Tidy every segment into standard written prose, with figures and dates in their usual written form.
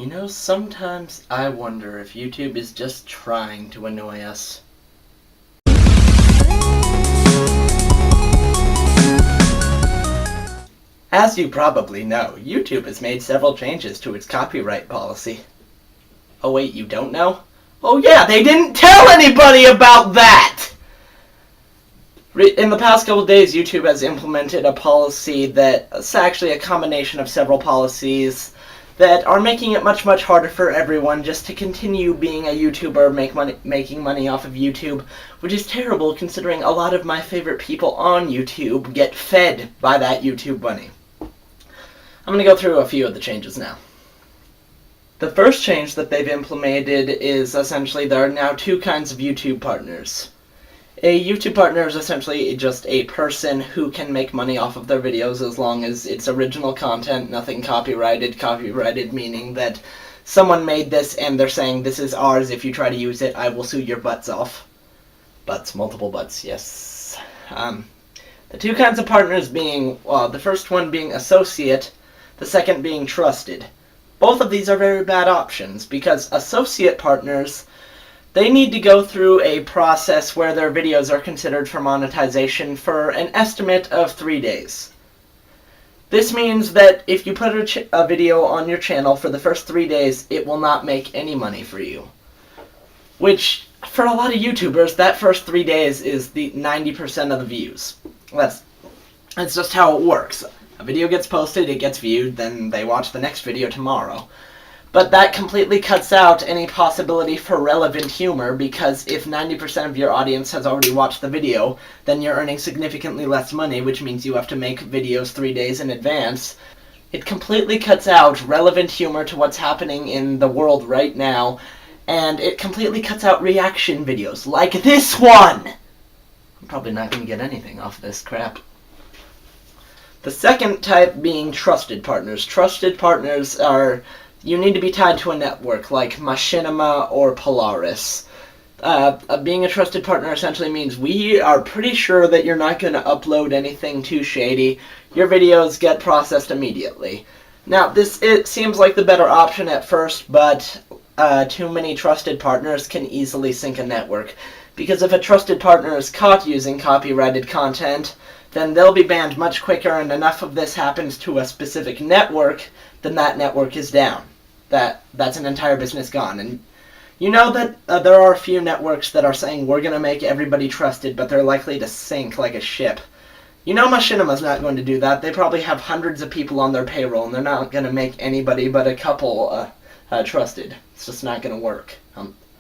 You know, sometimes I wonder if YouTube is just trying to annoy us. As you probably know, YouTube has made several changes to its copyright policy. Oh wait, you don't know? Oh yeah, they didn't tell anybody about that! In the past couple of days, YouTube has implemented a policy that's actually a combination of several policies that are making it much harder for everyone just to continue being a YouTuber, making money off of YouTube, which is terrible considering a lot of my favorite people on YouTube get fed by that YouTube money. I'm going to go through a few of the changes now. The first change that they've implemented is essentially there are now two kinds of YouTube partners. A YouTube partner is essentially just a person who can make money off of their videos as long as it's original content, nothing copyrighted. Copyrighted meaning that someone made this and they're saying, this is ours, if you try to use it, I will sue your butts off. Butts, multiple butts, yes. The two kinds of partners being, well, the first one being associate, the second being trusted. Both of these are very bad options because associate partners, they need to go through a process where their videos are considered for monetization for an estimate of 3 days. This means that if you put a video on your channel for the first 3 days, it will not make any money for you. Which, for a lot of YouTubers, that first 3 days is the 90% of the views. That's just how it works. A video gets posted, it gets viewed, then they watch the next video tomorrow. But that completely cuts out any possibility for relevant humor, because if 90% of your audience has already watched the video, then you're earning significantly less money, which means you have to make videos 3 days in advance. It completely cuts out relevant humor to what's happening in the world right now, and it completely cuts out reaction videos, like this one! I'm probably not going to get anything off this crap. The second type being trusted partners. Trusted partners are, you need to be tied to a network like Machinima or Polaris. Being a trusted partner essentially means we are pretty sure that you're not going to upload anything too shady. Your videos get processed immediately. Now, it seems like the better option at first, but too many trusted partners can easily sink a network. Because if a trusted partner is caught using copyrighted content, then they'll be banned much quicker, and enough of this happens to a specific network, then that network is down. That's an entire business gone. And you know that there are a few networks that are saying we're going to make everybody trusted, but they're likely to sink like a ship. You know Machinima's not going to do that. They probably have hundreds of people on their payroll, and they're not going to make anybody but a couple trusted. It's just not going to work.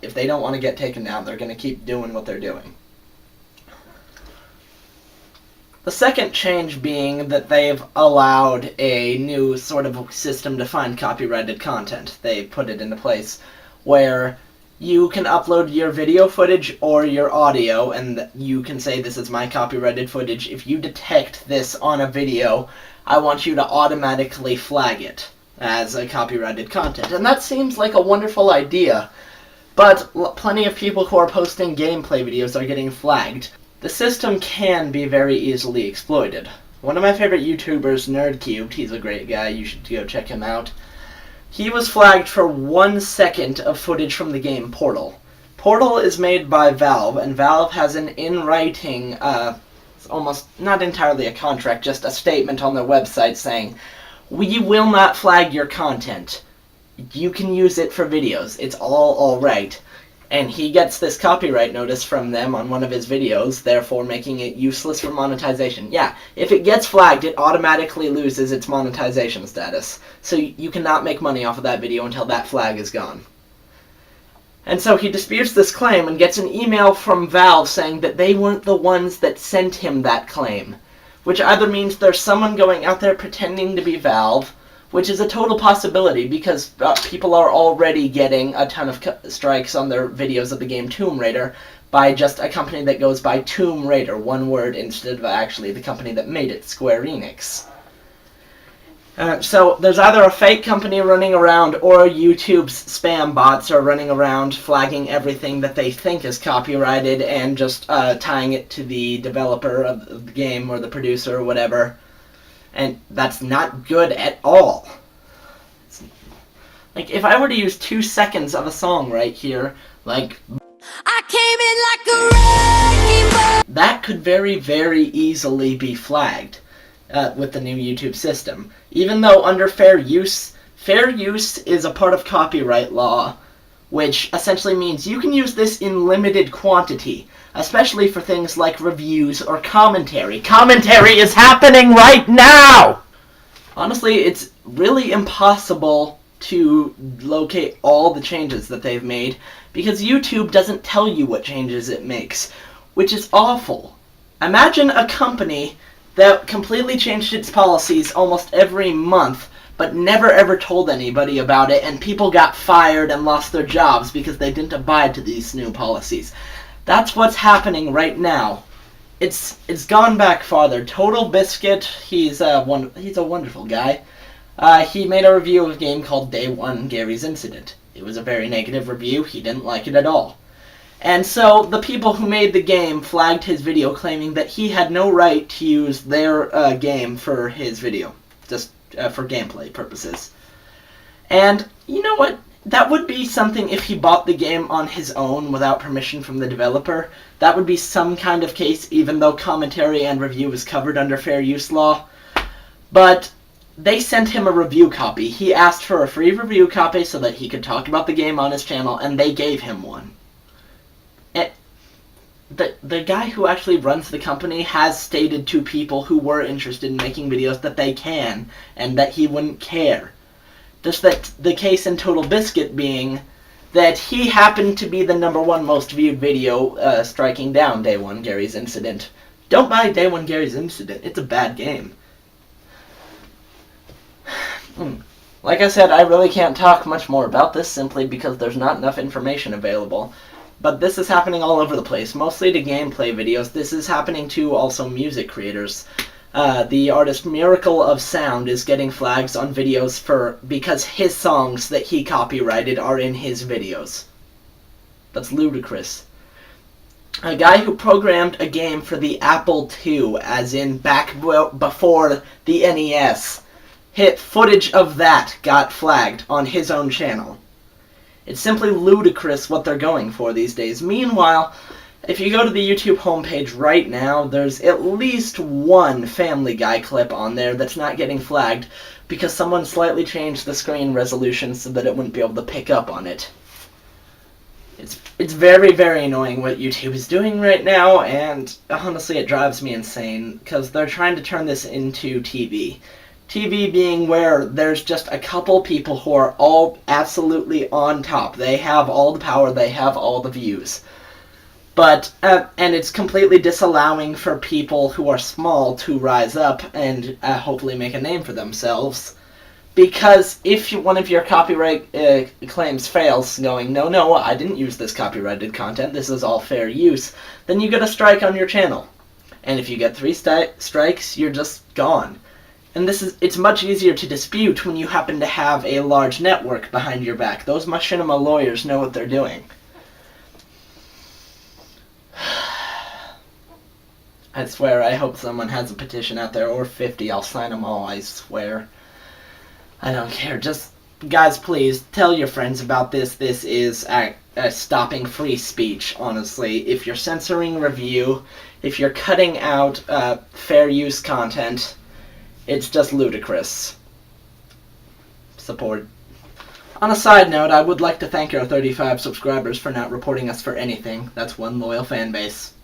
If they don't want to get taken down, they're going to keep doing what they're doing. The second change being that they've allowed a new sort of system to find copyrighted content. They put it into place where you can upload your video footage or your audio, and you can say, this is my copyrighted footage. If you detect this on a video, I want you to automatically flag it as a copyrighted content. And that seems like a wonderful idea, but plenty of people who are posting gameplay videos are getting flagged. The system can be very easily exploited. One of my favorite YouTubers, NerdCubed, he's a great guy, you should go check him out. He was flagged for 1 second of footage from the game Portal. Portal is made by Valve, and Valve has an in-writing, almost not entirely a contract, just a statement on their website saying, we will not flag your content. You can use it for videos. It's all right. And he gets this copyright notice from them on one of his videos, therefore making it useless for monetization. Yeah, if it gets flagged, it automatically loses its monetization status. So you cannot make money off of that video until that flag is gone. And so he disputes this claim and gets an email from Valve saying that they weren't the ones that sent him that claim. Which either means there's someone going out there pretending to be Valve, which is a total possibility because people are already getting a ton of strikes on their videos of the game Tomb Raider by just a company that goes by Tomb Raider, one word, instead of actually the company that made it, Square Enix. So there's either a fake company running around or YouTube's spam bots are running around flagging everything that they think is copyrighted and just tying it to the developer of the game or the producer or whatever. And that's not good at all. Like, if I were to use 2 seconds of a song right here, like, I came in like a wrecking ball, that could very, very easily be flagged with the new YouTube system. Even though under fair use is a part of copyright law, which essentially means you can use this in limited quantity, especially for things like reviews or commentary. Commentary is happening right now! Honestly, it's really impossible to locate all the changes that they've made because YouTube doesn't tell you what changes it makes, which is awful. Imagine a company that completely changed its policies almost every month but never ever told anybody about it, and people got fired and lost their jobs because they didn't abide to these new policies. That's what's happening right now. It's gone back farther. Total Biscuit, he's a wonderful guy. He made a review of a game called Day 1 Gary's Incident. It was a very negative review. He didn't like it at all. And so the people who made the game flagged his video, claiming that he had no right to use their game for his video, just for gameplay purposes. And you know what? That would be something if he bought the game on his own without permission from the developer. That would be some kind of case, even though commentary and review is covered under fair use law. But they sent him a review copy. He asked for a free review copy so that he could talk about the game on his channel, and they gave him one. The guy who actually runs the company has stated to people who were interested in making videos that they can, and that he wouldn't care. Just that the case in Total Biscuit being that he happened to be the #1 most viewed video, striking down Day 1 Gary's Incident. Don't buy Day 1 Gary's Incident. It's a bad game. Like I said, I really can't talk much more about this simply because there's not enough information available. But this is happening all over the place, mostly to gameplay videos. This is happening to also music creators. The artist Miracle of Sound is getting flags on videos because his songs that he copyrighted are in his videos. That's ludicrous. A guy who programmed a game for the Apple II, as in back before the NES, footage of that got flagged on his own channel. It's simply ludicrous what they're going for these days. Meanwhile, if you go to the YouTube homepage right now, there's at least one Family Guy clip on there that's not getting flagged because someone slightly changed the screen resolution so that it wouldn't be able to pick up on it. It's very, very annoying what YouTube is doing right now, and honestly it drives me insane because they're trying to turn this into TV. TV being where there's just a couple people who are all absolutely on top. They have all the power, they have all the views. But, and it's completely disallowing for people who are small to rise up and hopefully make a name for themselves. Because if one of your copyright claims fails, going, no, I didn't use this copyrighted content, this is all fair use, then you get a strike on your channel. And if you get 3 strikes, you're just gone. And it's much easier to dispute when you happen to have a large network behind your back. Those machinima lawyers know what they're doing. I swear, I hope someone has a petition out there, or 50, I'll sign them all, I swear. I don't care, just, guys, please, tell your friends about this. This is stopping free speech, honestly. If you're censoring review, if you're cutting out fair use content, it's just ludicrous. Support. On a side note, I would like to thank our 35 subscribers for not reporting us for anything. That's one loyal fan base.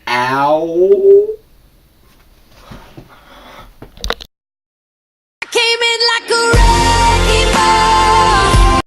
Ow!